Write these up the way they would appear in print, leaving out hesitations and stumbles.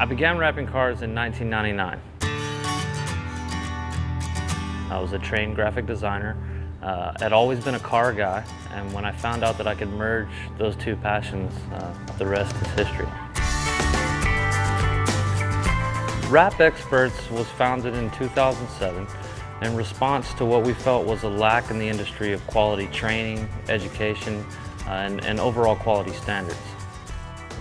I began wrapping cars in 1999. I was a trained graphic designer. I'd always been a car guy, and when I found out that I could merge those two passions, the rest is history. Wrap Experts was founded in 2007 in response to what we felt was a lack in the industry of quality training, education, and overall quality standards.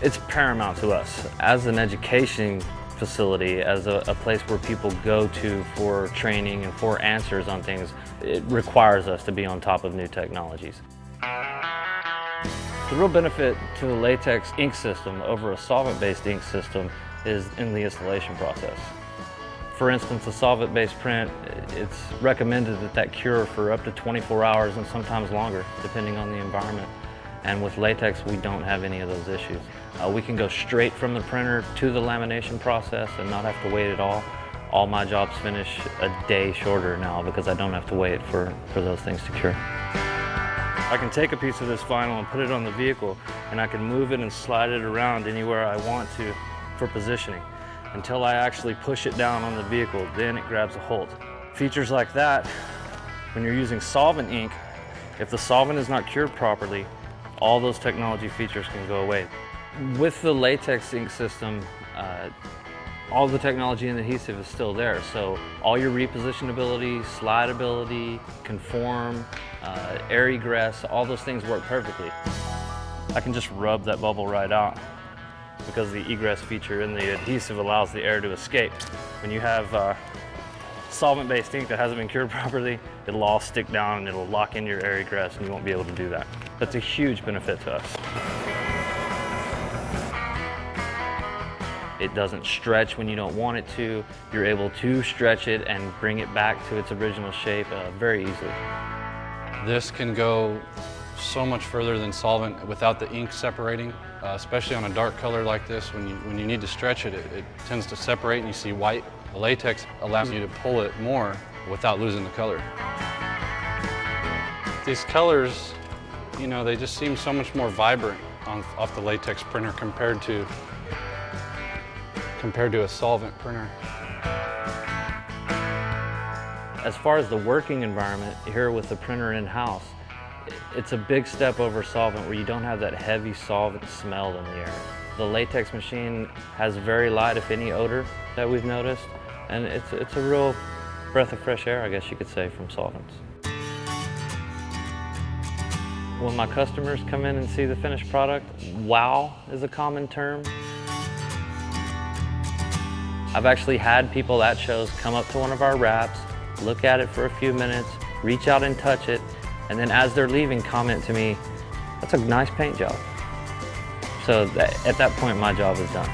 It's paramount to us as an education facility, as a place where people go to for training and for answers on things. It requires us to be on top of new technologies. The real benefit to the latex ink system over a solvent-based ink system is in the installation process. For instance, a solvent-based print, it's recommended that cure for up to 24 hours and sometimes longer, depending on the environment. And with latex, we don't have any of those issues. We can go straight from the printer to the lamination process and not have to wait at all. All my jobs finish a day shorter now because I don't have to wait for those things to cure. I can take a piece of this vinyl and put it on the vehicle, and I can move it and slide it around anywhere I want to for positioning until I actually push it down on the vehicle, then it grabs a hold. Features like that, when you're using solvent ink, if the solvent is not cured properly, all those technology features can go away. With the latex ink system, all the technology and adhesive is still there, so all your repositionability, slidability, conform, air egress, all those things work perfectly. I can just rub that bubble right out because the egress feature in the adhesive allows the air to escape. When you have solvent-based ink that hasn't been cured properly, it'll all stick down and it'll lock in your air egress and you won't be able to do that. That's a huge benefit to us. It doesn't stretch when you don't want it to. You're able to stretch it and bring it back to its original shape very easily. This can go so much further than solvent without the ink separating, especially on a dark color like this. When you need to stretch it, it tends to separate and you see white. The latex allows you to pull it more without losing the color. These colors, you know, they just seem so much more vibrant off the latex printer compared to a solvent printer. As far as the working environment here with the printer in-house, it's a big step over solvent where you don't have that heavy solvent smell in the air. The latex machine has very light, if any, odor that we've noticed, and it's a real breath of fresh air, I guess you could say, from solvents. When my customers come in and see the finished product, wow is a common term. I've actually had people at shows come up to one of our wraps, look at it for a few minutes, reach out and touch it, and then as they're leaving, comment to me, "That's a nice paint job." So at that point, my job is done.